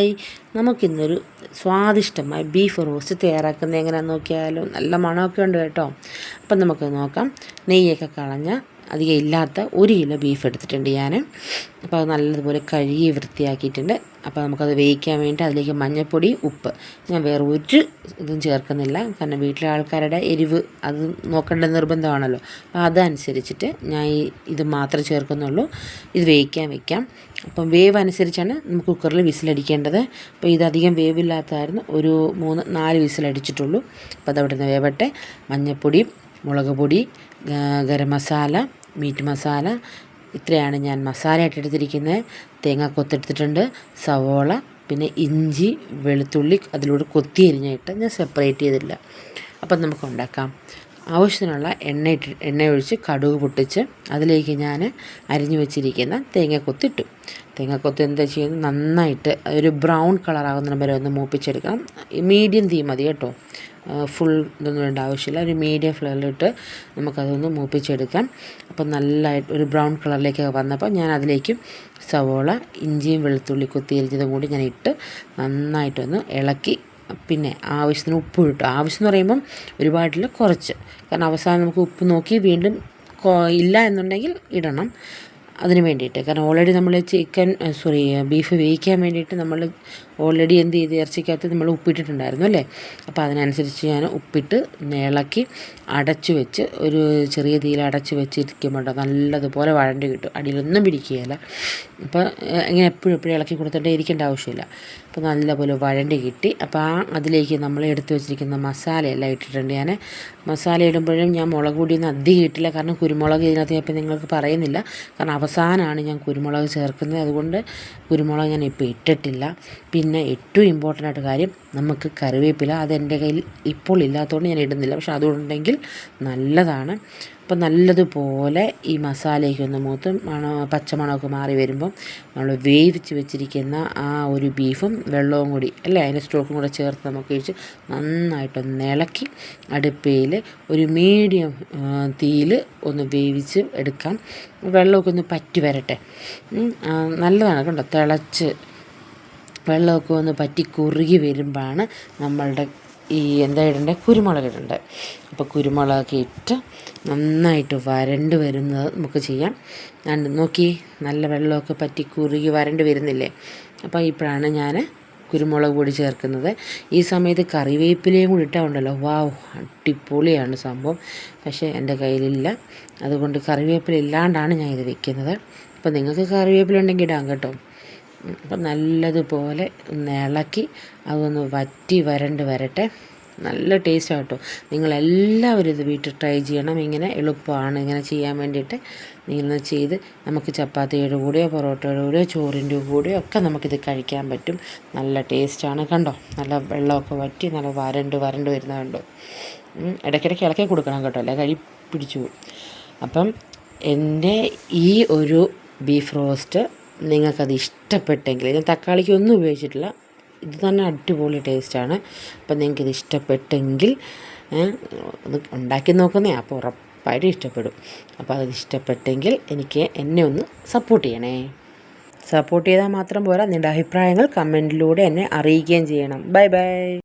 Hi, നമുക്കിന്നൊരു സ്വാദിഷ്ടമായ beef roast തയ്യാറാക്കുന്നത് എങ്ങനെയാണെന്ന് നോക്കിയാലോ. നല്ല മണമൊക്കെ ഉണ്ട് കേട്ടോ. അപ്പം നമുക്ക് നോക്കാം. നെയ്യൊക്കെ കളഞ്ഞ അധികം ഇല്ലാത്ത 1 കിലോ ബീഫ് എടുത്തിട്ടുണ്ട് ഞാൻ. അപ്പോൾ അത് നല്ലതുപോലെ കഴുകി വൃത്തിയാക്കിയിട്ടുണ്ട്. അപ്പോൾ നമുക്കത് വേവിക്കാൻ വേണ്ടി അതിലേക്ക് മഞ്ഞൾപ്പൊടി, ഉപ്പ്, ഞാൻ വേറെ ഒരു ഇതും ചേർക്കുന്നില്ല. കാരണം വീട്ടിലെ ആൾക്കാരുടെ എരിവ് അത് നോക്കേണ്ട നിർബന്ധമാണല്ലോ. അപ്പോൾ അതനുസരിച്ചിട്ട് ഞാൻ ഇത് മാത്രമേ ചേർക്കുന്നുള്ളൂ. ഇത് വേവിക്കാൻ വെക്കാം. അപ്പം വേവ് അനുസരിച്ചാണ് നമുക്ക് കുക്കറിൽ വിസിലടിക്കേണ്ടത്. അപ്പോൾ ഇതധികം വേവില്ലാത്തതായിരുന്നു, ഒരു 3-4 വിസിലടിച്ചിട്ടുള്ളൂ. അപ്പോൾ അതവിടെ നിന്ന് വേവട്ടെ. മഞ്ഞൾപ്പൊടി, മുളക് പൊടി, ഗരം മസാല, മീറ്റ് മസാല, ഇത്രയാണ് ഞാൻ മസാലയായിട്ട് എടുത്തിരിക്കുന്നത്. തേങ്ങ കൊത്തെടുത്തിട്ടുണ്ട്, സവോള, പിന്നെ ഇഞ്ചി, വെളുത്തുള്ളി അതിലൂടെ കൊത്തി അരിഞ്ഞിട്ട് ഞാൻ സെപ്പറേറ്റ് ചെയ്തില്ല. അപ്പം നമുക്ക് ഉണ്ടാക്കാം. ആവശ്യത്തിനുള്ള എണ്ണ ഒഴിച്ച് കടുക് പൊട്ടിച്ച് അതിലേക്ക് ഞാൻ അരിഞ്ഞു വെച്ചിരിക്കുന്ന തേങ്ങക്കൊത്തിട്ടു. തേങ്ങക്കൊത്ത് എന്താ ചെയ്യുന്നത്, നന്നായിട്ട് ഒരു ബ്രൗൺ കളറാകുന്ന വരെ ഒന്ന് മൂപ്പിച്ചെടുക്കണം. മീഡിയം തീ മതി കേട്ടോ, ഫുൾ ഇതൊന്നും വേണ്ട ആവശ്യമില്ല. ഒരു മീഡിയം ഫ്ലെയറിലിട്ട് നമുക്കതൊന്ന് മൂപ്പിച്ചെടുക്കാം. അപ്പം നല്ലതായിട്ട് ഒരു ബ്രൗൺ കളറിലേക്ക് വന്നപ്പോൾ ഞാൻ അതിലേക്ക് സവോള, ഇഞ്ചിയും വെളുത്തുള്ളി കൊത്തിയരിഞ്ഞതും കൂടി ഞാൻ ഇട്ട് നന്നായിട്ടൊന്ന് ഇളക്കി. പിന്നെ ആവശ്യത്തിന് ഉപ്പ് ഇട്ടു. ആവശ്യം എന്ന് പറയുമ്പം ഒരുപാടില്ല, കുറച്ച്. കാരണം അവസാനം നമുക്ക് ഉപ്പ് നോക്കി വീണ്ടും ഇല്ല എന്നുണ്ടെങ്കിൽ ഇടണം. അതിന് വേണ്ടിയിട്ട്, കാരണം ഓൾറെഡി നമ്മൾ ബീഫ് വേവിക്കാൻ വേണ്ടിയിട്ട് നമ്മൾ ഓൾറെഡി എന്ത് ചെയ്ത് ഇറച്ചിക്കകത്ത് നമ്മൾ ഉപ്പിട്ടിട്ടുണ്ടായിരുന്നു അല്ലേ. അപ്പോൾ അതിനനുസരിച്ച് ഞാൻ ഉപ്പിട്ട് ഇളക്കി അടച്ചു വെച്ച് ഒരു ചെറിയ തീയിൽ അടച്ച് വെച്ചിരിക്കുമ്പോൾ നല്ലതുപോലെ വഴണ്ടി കിട്ടും. അടിയിലൊന്നും പിടിക്കുകയില്ല. അപ്പോൾ ഇങ്ങനെ എപ്പോഴും ഇളക്കി കൊടുത്തിട്ട് ഇരിക്കേണ്ട ആവശ്യമില്ല. അപ്പോൾ നല്ലപോലെ വഴണ്ടി കിട്ടി. അപ്പോൾ അതിലേക്ക് നമ്മൾ എടുത്ത് വെച്ചിരിക്കുന്ന മസാലയെല്ലാം ഇട്ടിട്ടുണ്ട്. ഞാൻ മസാല ഇടുമ്പോഴും ഞാൻ മുളക് പൊടിയൊന്നും അധികം ഇട്ടില്ല, കാരണം കുരുമുളക് ഇതിനകത്ത് ഞാൻ ഇപ്പം നിങ്ങൾക്ക് പറയുന്നില്ല. കാരണം അവസാനമാണ് ഞാൻ കുരുമുളക് ചേർക്കുന്നത്, അതുകൊണ്ട് കുരുമുളക് ഞാൻ ഇപ്പോൾ ഇട്ടിട്ടില്ല. പിന്നെ ഏറ്റവും ഇമ്പോർട്ടൻ്റ് ആയിട്ട് കാര്യം, നമുക്ക് കറിവേപ്പില, അതെൻ്റെ കയ്യിൽ ഇപ്പോൾ ഇല്ലാത്തതുകൊണ്ട് ഞാൻ ഇടുന്നില്ല, പക്ഷെ അതുകൊണ്ടെങ്കിൽ നല്ലതാണ്. അപ്പോൾ നല്ലതുപോലെ ഈ മസാലയ്ക്ക് ഒന്ന് മൂത്ത് പച്ചമണമൊക്കെ മാറി വരുമ്പം നമ്മൾ വേവിച്ച് വെച്ചിരിക്കുന്ന ആ ഒരു ബീഫും വെള്ളവും കൂടി അല്ലേ, അതിൻ്റെ സ്റ്റോക്കും കൂടെ ചേർത്ത് നമുക്ക് ഒഴിച്ച് നന്നായിട്ടൊന്ന് ഇളക്കി അടുപ്പയിൽ ഒരു മീഡിയം തീയിൽ ഒന്ന് വേവിച്ച് എടുക്കാം. വെള്ളമൊക്കെ ഒന്ന് പറ്റി വരട്ടെ. നല്ലതാണ് കേട്ടോ, തിളച്ച് വെള്ളമൊക്കെ ഒന്ന് പറ്റി കുറുകി വരുമ്പോഴാണ് നമ്മളുടെ ഈ എന്താ ഇടേണ്ടത്, കുരുമുളക് ഇടേണ്ടത്. അപ്പോൾ കുരുമുളകൊക്കെ ഇട്ട് നന്നായിട്ട് വരണ്ട് വരുന്നത് നമുക്ക് ചെയ്യാം. നോക്കി, നല്ല വെള്ളമൊക്കെ പറ്റി കുറുകി വരണ്ട് വരുന്നില്ലേ. അപ്പോൾ ഇപ്പോഴാണ് ഞാൻ കുരുമുളക് പൊടി ചേർക്കുന്നത്. ഈ സമയത്ത് കറിവേപ്പിലയും കൂടി ഇട്ടാൽ ഉണ്ടല്ലോ, വാവ്, അടിപൊളിയാണ് സംഭവം. പക്ഷേ എൻ്റെ കയ്യിലില്ല, അതുകൊണ്ട് കറിവേപ്പില ഇല്ലാണ്ടാണ് ഞാൻ ഇത് വെക്കുന്നത്. അപ്പോൾ നിങ്ങൾക്ക് കറിവേപ്പില ഉണ്ടെങ്കിൽ ഇടാം കേട്ടോ. അപ്പം നല്ലതുപോലെ ഒന്ന് ഇളക്കി അതൊന്ന് വറ്റി വരണ്ട് വരട്ടെ. നല്ല ടേസ്റ്റ് കേട്ടോ. നിങ്ങളെല്ലാവരും ഇത് വീട്ടിൽ ട്രൈ ചെയ്യണം. ഇങ്ങനെ എളുപ്പമാണ് ഇങ്ങനെ ചെയ്യാൻ വേണ്ടിയിട്ട്. നിങ്ങളൊന്ന് ചെയ്ത് നമുക്ക് ചപ്പാത്തിയുടെ കൂടെയോ പൊറോട്ടയുടെ കൂടെയോ ചോറിൻ്റെ കൂടെയോ ഒക്കെ നമുക്കിത് കഴിക്കാൻ പറ്റും. നല്ല ടേസ്റ്റാണ്. കണ്ടോ, നല്ല വെള്ളമൊക്കെ വറ്റി നല്ല വരണ്ട് വരുന്നത് കണ്ടോ. ഇടയ്ക്കിടയ്ക്ക് ഇളക്കി കൊടുക്കണം കേട്ടോ, അല്ലെ കൈ പിടിച്ചു പോകും. അപ്പം എൻ്റെ ഈ ഒരു ബീഫ് റോസ്റ്റ് നിങ്ങൾക്കത് ഇഷ്ടപ്പെട്ടെങ്കിൽ, ഞാൻ തക്കാളിക്ക് ഒന്നും ഉപയോഗിച്ചിട്ടില്ല, ഇത് തന്നെ അടിപൊളി ടേസ്റ്റാണ്. അപ്പം നിങ്ങൾക്കിത് ഇഷ്ടപ്പെട്ടെങ്കിൽ അത് ഉണ്ടാക്കി നോക്കുന്നേ, അപ്പോൾ ഉറപ്പായിട്ടും ഇഷ്ടപ്പെടും. അപ്പോൾ അത് ഇഷ്ടപ്പെട്ടെങ്കിൽ എന്നെ ഒന്ന് സപ്പോർട്ട് ചെയ്യണേ. സപ്പോർട്ട് ചെയ്താൽ മാത്രം പോരാ, നിങ്ങളുടെ അഭിപ്രായങ്ങൾ കമൻറ്റിലൂടെ എന്നെ അറിയിക്കുകയും ചെയ്യണം. Bye bye.